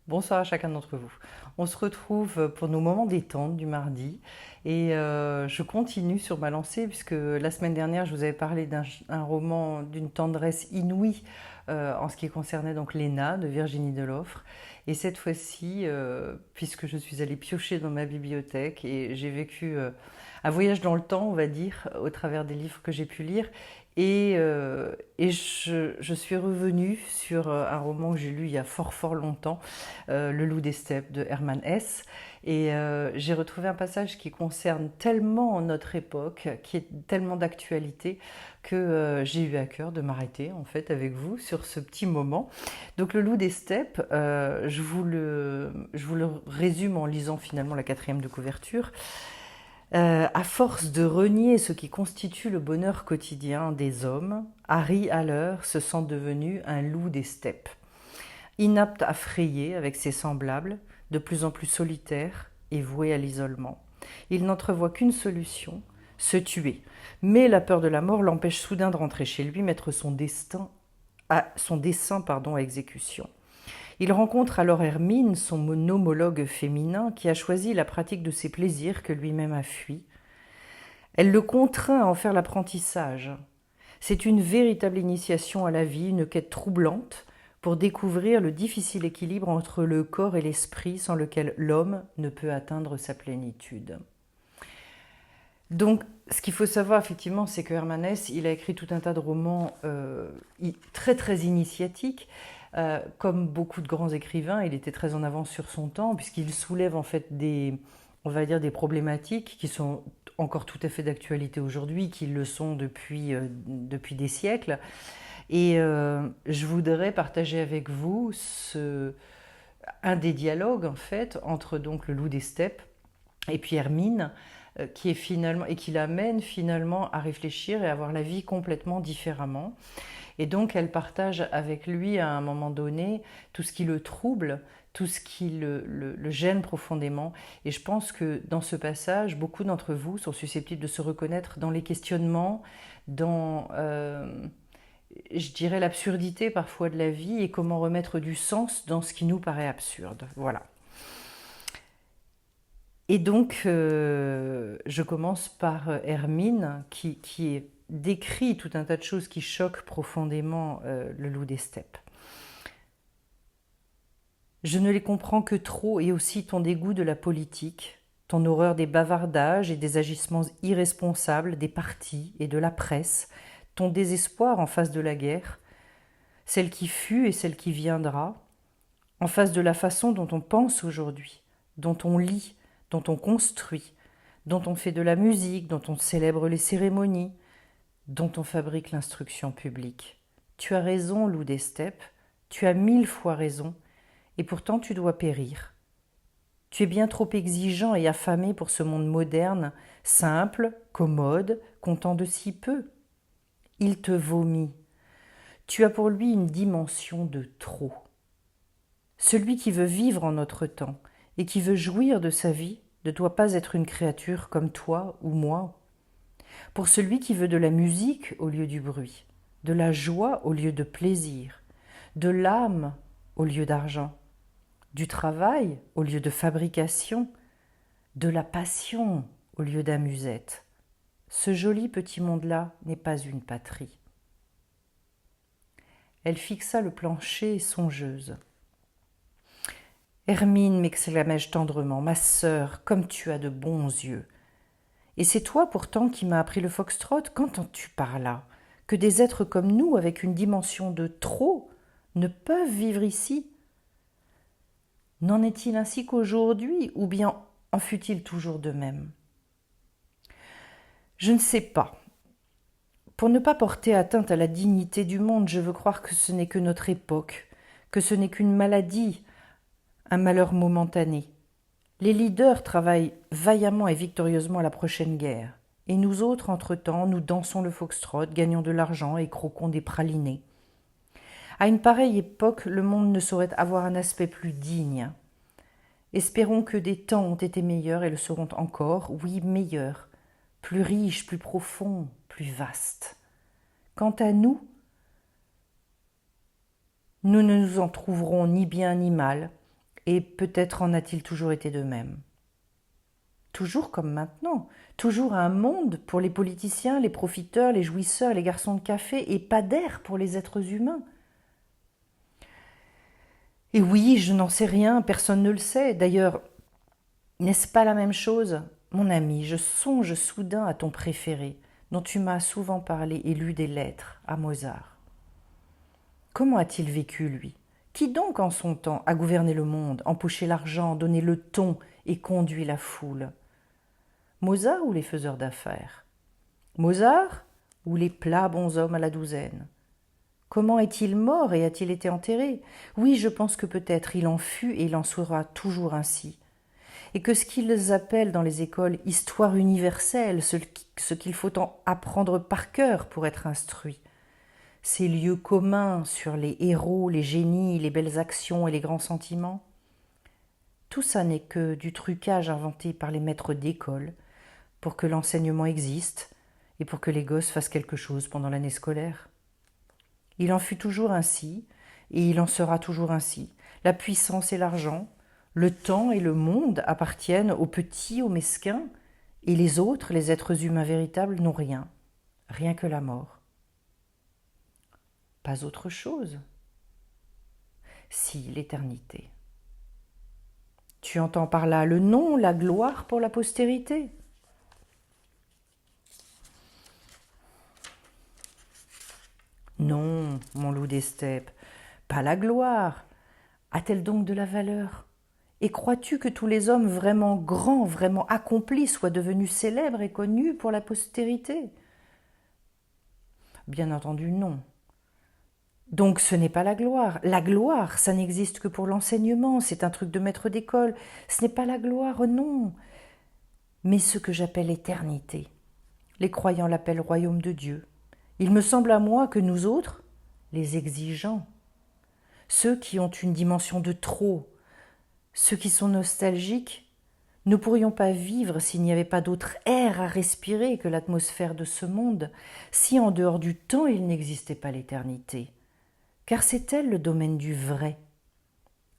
Bonsoir à chacun d'entre vous. On se retrouve pour nos moments détente du mardi et je continue sur ma lancée puisque la semaine dernière je vous avais parlé d'un roman d'une tendresse inouïe en ce qui concernait donc Léna de Virginie Delaufre. Et cette fois-ci, puisque je suis allée piocher dans ma bibliothèque et j'ai vécu un voyage dans le temps, on va dire, au travers des livres que j'ai pu lire, et je suis revenue sur un roman que j'ai lu il y a fort fort longtemps, Le loup des steppes de Hermann Hesse. Et j'ai retrouvé un passage qui concerne tellement notre époque, qui est tellement d'actualité, que j'ai eu à cœur de m'arrêter en fait avec vous sur ce petit moment. Donc le loup des steppes, je vous le résume en lisant finalement la quatrième de couverture. À force de renier ce qui constitue le bonheur quotidien des hommes, Harry Haller se sent devenu un loup des steppes. Inapte à frayer avec ses semblables, de plus en plus solitaire et voué à l'isolement. Il n'entrevoit qu'une solution, se tuer. Mais la peur de la mort l'empêche soudain de rentrer chez lui, mettre son dessein à exécution. Il rencontre alors Hermine, son homologue féminin, qui a choisi la pratique de ses plaisirs que lui-même a fui. Elle le contraint à en faire l'apprentissage. C'est une véritable initiation à la vie, une quête troublante pour découvrir le difficile équilibre entre le corps et l'esprit sans lequel l'homme ne peut atteindre sa plénitude. Donc, ce qu'il faut savoir effectivement, c'est que Hermann Hesse, il a écrit tout un tas de romans très très initiatiques. Comme beaucoup de grands écrivains, il était très en avance sur son temps puisqu'il soulève en fait on va dire des problématiques qui sont encore tout à fait d'actualité aujourd'hui, qui le sont depuis des siècles. Et je voudrais partager avec vous un des dialogues en fait entre donc le loup des steppes et puis Hermine, qui est finalement et qui l'amène finalement à réfléchir et à voir la vie complètement différemment. Et donc elle partage avec lui à un moment donné tout ce qui le trouble, tout ce qui le gêne profondément. Et je pense que dans ce passage, beaucoup d'entre vous sont susceptibles de se reconnaître dans les questionnements, dans, je dirais, l'absurdité parfois de la vie et comment remettre du sens dans ce qui nous paraît absurde. Voilà. Et donc, je commence par Hermine, qui décrit tout un tas de choses qui choquent profondément le loup des steppes. Je ne les comprends que trop, et aussi ton dégoût de la politique, ton horreur des bavardages et des agissements irresponsables des partis et de la presse, ton désespoir en face de la guerre, celle qui fut et celle qui viendra, en face de la façon dont on pense aujourd'hui, dont on lit, dont on construit, dont on fait de la musique, dont on célèbre les cérémonies, dont on fabrique l'instruction publique. Tu as raison, loup des steppes, tu as 1000 fois raison, et pourtant tu dois périr. Tu es bien trop exigeant et affamé pour ce monde moderne, simple, commode, content de si peu. Il te vomit. Tu as pour lui une dimension de trop. Celui qui veut vivre en notre temps et qui veut jouir de sa vie ne doit pas être une créature comme toi ou moi. Pour celui qui veut de la musique au lieu du bruit, de la joie au lieu de plaisir, de l'âme au lieu d'argent, du travail au lieu de fabrication, de la passion au lieu d'amusette. Ce joli petit monde-là n'est pas une patrie. Elle fixa le plancher songeuse. Hermine, m'exclamai-je tendrement, ma sœur, comme tu as de bons yeux. Et c'est toi pourtant qui m'as appris le foxtrot. Qu'entends-tu par là? Que des êtres comme nous, avec une dimension de trop, ne peuvent vivre ici? N'en est-il ainsi qu'aujourd'hui, ou bien en fut-il toujours de même? Je ne sais pas. Pour ne pas porter atteinte à la dignité du monde, je veux croire que ce n'est que notre époque, que ce n'est qu'une maladie, un malheur momentané. Les leaders travaillent vaillamment et victorieusement à la prochaine guerre. Et nous autres, entre-temps, nous dansons le foxtrot, gagnons de l'argent et croquons des pralinés. À une pareille époque, le monde ne saurait avoir un aspect plus digne. Espérons que des temps ont été meilleurs et le seront encore, oui, meilleurs, plus riches, plus profonds, plus vastes. Quant à nous, nous ne nous en trouverons ni bien ni mal, Et peut-être en a-t-il toujours été de même. Toujours comme maintenant, toujours un monde pour les politiciens, les profiteurs, les jouisseurs, les garçons de café, et pas d'air pour les êtres humains. Et oui, je n'en sais rien, personne ne le sait. D'ailleurs, n'est-ce pas la même chose? Mon ami, je songe soudain à ton préféré, dont tu m'as souvent parlé et lu des lettres, à Mozart. Comment a-t-il vécu, lui? Qui donc, en son temps, a gouverné le monde, empoché l'argent, donné le ton et conduit la foule? Mozart ou les faiseurs d'affaires? Mozart ou les plats bonshommes à la douzaine? Comment est-il mort et a-t-il été enterré? Oui, je pense que peut-être il en fut et il en sera toujours ainsi. Et que ce qu'ils appellent dans les écoles histoire universelle, ce qu'il faut en apprendre par cœur pour être instruit, ces lieux communs sur les héros, les génies, les belles actions et les grands sentiments, tout ça n'est que du trucage inventé par les maîtres d'école pour que l'enseignement existe et pour que les gosses fassent quelque chose pendant l'année scolaire. Il en fut toujours ainsi, et il en sera toujours ainsi. La puissance et l'argent, le temps et le monde appartiennent aux petits, aux mesquins, et les autres, les êtres humains véritables, n'ont rien, rien que la mort. Pas autre chose. Si, l'éternité. Tu entends par là le nom, la gloire pour la postérité. Non, mon loup des steppes, pas la gloire. A-t-elle donc de la valeur? Et crois-tu que tous les hommes vraiment grands, vraiment accomplis soient devenus célèbres et connus pour la postérité? Bien entendu, non. Donc ce n'est pas la gloire. La gloire, ça n'existe que pour l'enseignement, c'est un truc de maître d'école. Ce n'est pas la gloire, non. Mais ce que j'appelle éternité. Les croyants l'appellent royaume de Dieu. Il me semble à moi que nous autres, les exigeants, ceux qui ont une dimension de trop, ceux qui sont nostalgiques, ne pourrions pas vivre s'il n'y avait pas d'autre air à respirer que l'atmosphère de ce monde, si en dehors du temps il n'existait pas l'éternité. Car c'est elle le domaine du vrai.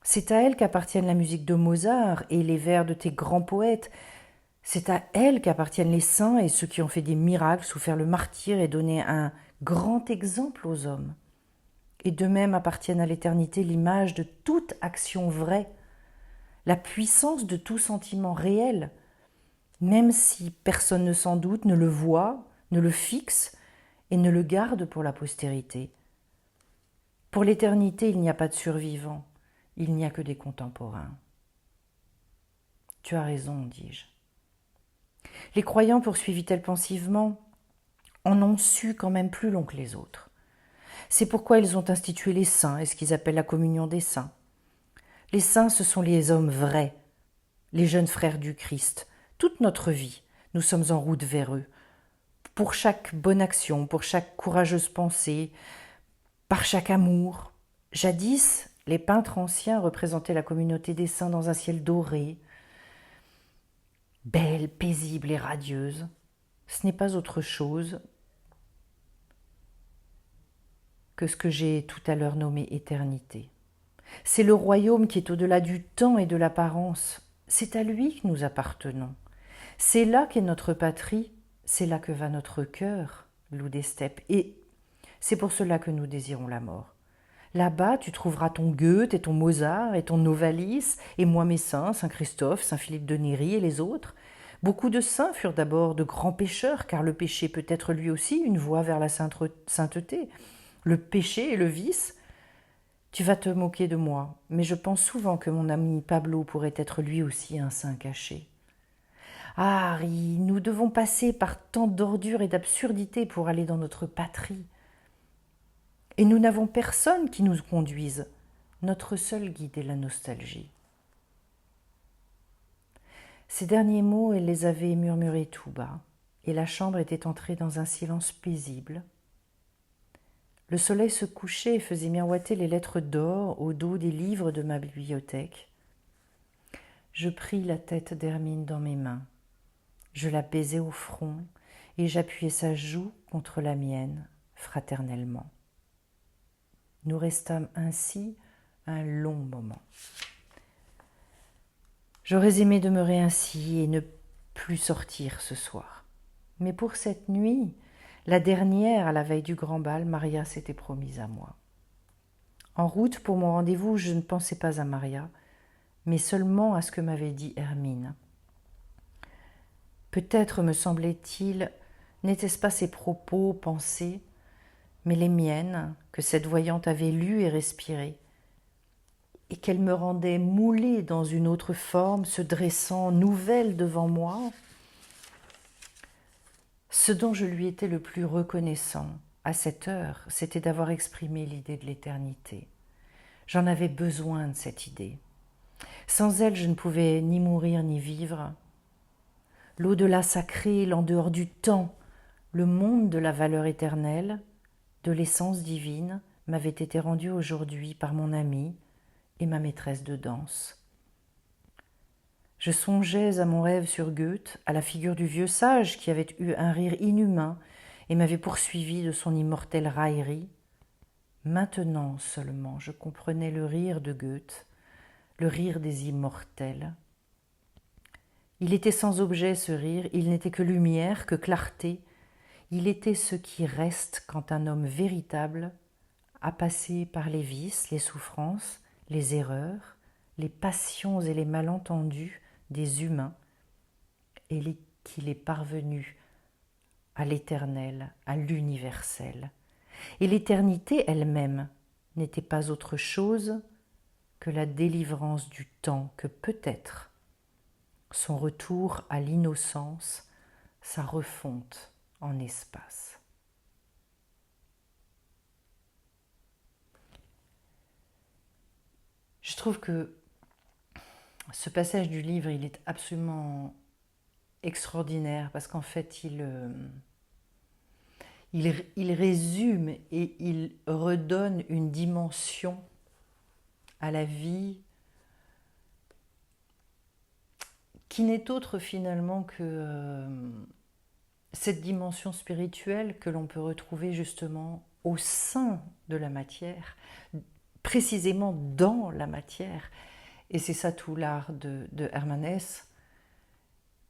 C'est à elle qu'appartiennent la musique de Mozart et les vers de tes grands poètes. C'est à elle qu'appartiennent les saints et ceux qui ont fait des miracles, souffert le martyre et donné un grand exemple aux hommes. Et de même appartiennent à l'éternité l'image de toute action vraie, la puissance de tout sentiment réel, même si personne ne s'en doute, ne le voit, ne le fixe et ne le garde pour la postérité. Pour l'éternité, il n'y a pas de survivants, il n'y a que des contemporains. Tu as raison, dis-je. Les croyants, poursuivit-elle pensivement, en ont su quand même plus long que les autres. C'est pourquoi ils ont institué les saints et ce qu'ils appellent la communion des saints. Les saints, ce sont les hommes vrais, les jeunes frères du Christ. Toute notre vie, nous sommes en route vers eux. Pour chaque bonne action, pour chaque courageuse pensée, par chaque amour. Jadis, les peintres anciens représentaient la communauté des saints dans un ciel doré, belle, paisible et radieuse. Ce n'est pas autre chose que ce que j'ai tout à l'heure nommé éternité. C'est le royaume qui est au-delà du temps et de l'apparence. C'est à lui que nous appartenons. C'est là qu'est notre patrie, c'est là que va notre cœur, loup des steppes, et c'est pour cela que nous désirons la mort. Là-bas, tu trouveras ton Goethe et ton Mozart et ton Novalis, et moi mes saints, Saint Christophe, Saint Philippe de Néri et les autres. Beaucoup de saints furent d'abord de grands pécheurs, car le péché peut être lui aussi une voie vers la sainteté. Le péché et le vice. Tu vas te moquer de moi, mais je pense souvent que mon ami Pablo pourrait être lui aussi un saint caché. Ah, Harry, nous devons passer par tant d'ordures et d'absurdités pour aller dans notre patrie. Et nous n'avons personne qui nous conduise. Notre seul guide est la nostalgie. Ces derniers mots, elle les avait murmurés tout bas, et la chambre était entrée dans un silence paisible. Le soleil se couchait et faisait miroiter les lettres d'or au dos des livres de ma bibliothèque. Je pris la tête d'Hermine dans mes mains. Je la baisai au front et j'appuyai sa joue contre la mienne, fraternellement. Nous restâmes ainsi un long moment. J'aurais aimé demeurer ainsi et ne plus sortir ce soir. Mais pour cette nuit, la dernière à la veille du grand bal, Maria s'était promise à moi. En route pour mon rendez-vous, je ne pensais pas à Maria, mais seulement à ce que m'avait dit Hermine. Peut-être, me semblait-il, n'étaient-ce pas ses propos, pensées, mais les miennes, que cette voyante avait lues et respirées, et qu'elle me rendait moulée dans une autre forme, se dressant nouvelle devant moi. Ce dont je lui étais le plus reconnaissant à cette heure, c'était d'avoir exprimé l'idée de l'éternité. J'en avais besoin de cette idée. Sans elle, je ne pouvais ni mourir ni vivre. L'au-delà sacré, l'en dehors du temps, le monde de la valeur éternelle, de l'essence divine, m'avait été rendu aujourd'hui par mon amie et ma maîtresse de danse. Je songeais à mon rêve sur Goethe, à la figure du vieux sage qui avait eu un rire inhumain et m'avait poursuivi de son immortelle raillerie. Maintenant seulement je comprenais le rire de Goethe, le rire des immortels. Il était sans objet ce rire, il n'était que lumière, que clarté, il était ce qui reste quand un homme véritable a passé par les vices, les souffrances, les erreurs, les passions et les malentendus des humains, et qu'il est parvenu à l'éternel, à l'universel. Et l'éternité elle-même n'était pas autre chose que la délivrance du temps, que peut-être son retour à l'innocence, sa refonte en espace. Je trouve que ce passage du livre, il est absolument extraordinaire parce qu'en fait, il résume et il redonne une dimension à la vie qui n'est autre finalement que cette dimension spirituelle que l'on peut retrouver justement au sein de la matière, précisément dans la matière. Et c'est ça tout l'art de Hermann Hesse,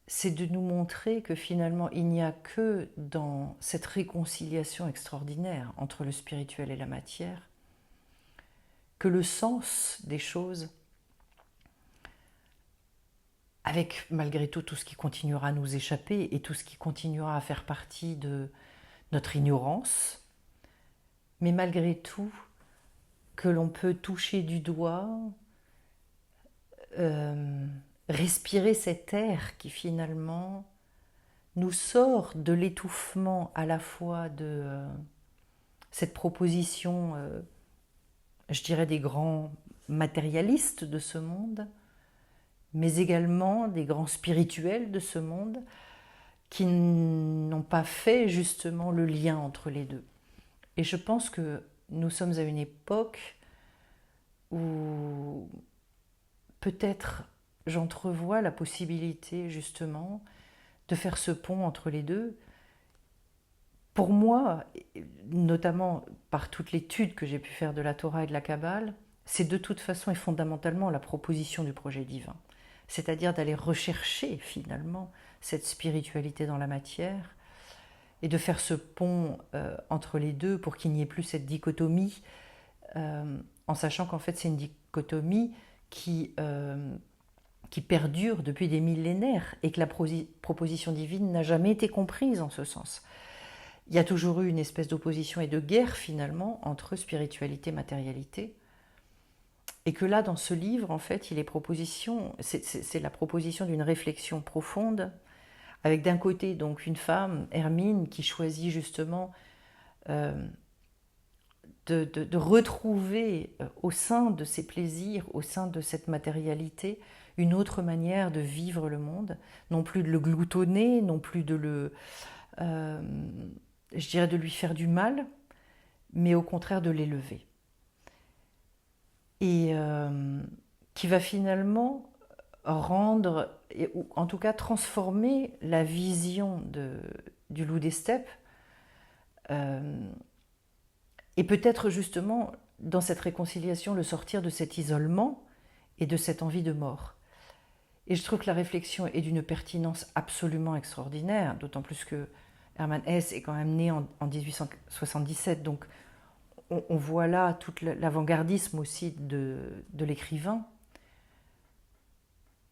c'est de nous montrer que finalement il n'y a que dans cette réconciliation extraordinaire entre le spirituel et la matière que le sens des choses, avec malgré tout ce qui continuera à nous échapper et tout ce qui continuera à faire partie de notre ignorance, mais malgré tout que l'on peut toucher du doigt, respirer cet air qui finalement nous sort de l'étouffement à la fois de cette proposition, je dirais, des grands matérialistes de ce monde, mais également des grands spirituels de ce monde qui n'ont pas fait justement le lien entre les deux. Et je pense que nous sommes à une époque où peut-être j'entrevois la possibilité justement de faire ce pont entre les deux. Pour moi, notamment par toute l'étude que j'ai pu faire de la Torah et de la Kabbale, c'est de toute façon et fondamentalement la proposition du projet divin. C'est-à-dire d'aller rechercher finalement cette spiritualité dans la matière et de faire ce pont entre les deux pour qu'il n'y ait plus cette dichotomie, en sachant qu'en fait c'est une dichotomie qui perdure depuis des millénaires et que la proposition divine n'a jamais été comprise en ce sens. Il y a toujours eu une espèce d'opposition et de guerre finalement entre spiritualité et matérialité. Et que là, dans ce livre, en fait, c'est la proposition d'une réflexion profonde, avec d'un côté donc une femme, Hermine, qui choisit justement de retrouver au sein de ses plaisirs, au sein de cette matérialité, une autre manière de vivre le monde, non plus de le gloutonner, non plus de je dirais de lui faire du mal, mais au contraire de l'élever. Et qui va finalement rendre, ou en tout cas transformer la vision du loup des steppes, et peut-être justement dans cette réconciliation le sortir de cet isolement et de cette envie de mort. Et je trouve que la réflexion est d'une pertinence absolument extraordinaire, d'autant plus que Hermann Hesse est quand même né en 1877, donc on voit là tout l'avant-gardisme aussi de l'écrivain.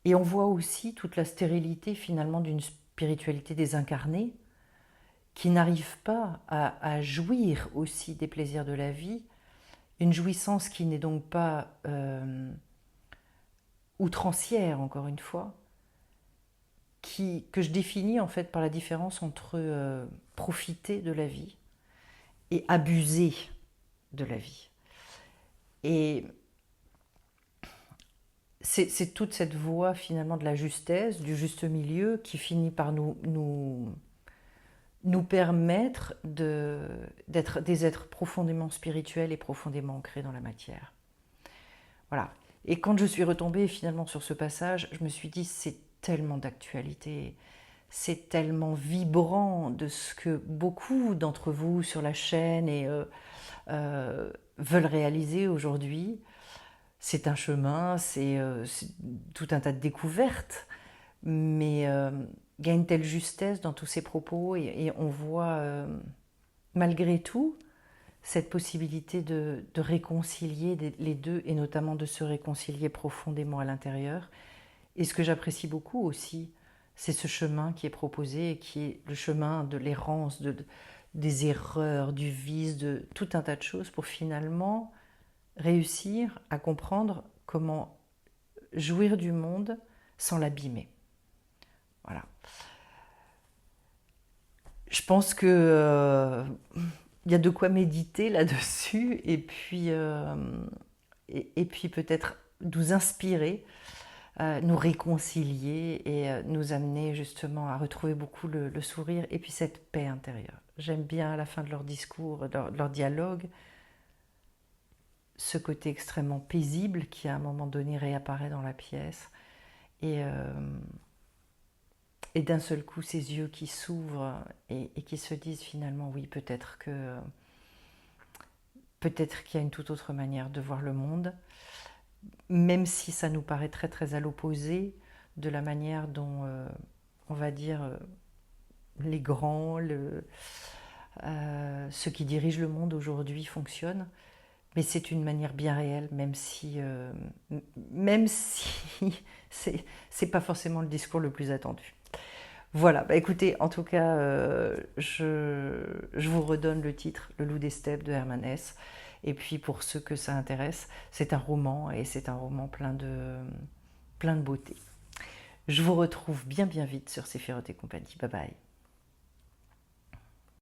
Et on voit aussi toute la stérilité finalement d'une spiritualité désincarnée qui n'arrive pas à jouir aussi des plaisirs de la vie, une jouissance qui n'est donc pas outrancière, encore une fois, que je définis en fait par la différence entre profiter de la vie et abuser de la vie. Et c'est toute cette voie finalement de la justesse, du juste milieu, qui finit par nous permettre d'être des êtres profondément spirituels et profondément ancrés dans la matière. Voilà. Et quand je suis retombée finalement sur ce passage, je me suis dit, c'est tellement d'actualité, c'est tellement vibrant de ce que beaucoup d'entre vous sur la chaîne veulent réaliser aujourd'hui. C'est un chemin, c'est tout un tas de découvertes, mais il y a une telle justesse dans tous ces propos et on voit malgré tout cette possibilité de réconcilier les deux et notamment de se réconcilier profondément à l'intérieur. Et ce que j'apprécie beaucoup aussi, c'est ce chemin qui est proposé et qui est le chemin de l'errance, des erreurs, du vice, de tout un tas de choses pour finalement réussir à comprendre comment jouir du monde sans l'abîmer. Voilà. Je pense que y a de quoi méditer là-dessus et puis peut-être nous inspirer, nous réconcilier et nous amener justement à retrouver beaucoup le sourire et puis cette paix intérieure. J'aime bien à la fin de leur discours, de leur dialogue, ce côté extrêmement paisible qui à un moment donné réapparaît dans la pièce et d'un seul coup ces yeux qui s'ouvrent et qui se disent finalement oui peut-être qu'il y a une toute autre manière de voir le monde, même si ça nous paraît très très à l'opposé de la manière dont on va dire les grands, ceux qui dirigent le monde aujourd'hui fonctionnent. Mais c'est une manière bien réelle, même si c'est pas forcément le discours le plus attendu. Voilà, bah écoutez, en tout cas, je vous redonne le titre, Le Loup des Steppes de Hermann Hesse. Et puis pour ceux que ça intéresse, c'est un roman et c'est un roman plein de beauté. Je vous retrouve bien bien vite sur Séphiroth et compagnie. Bye bye.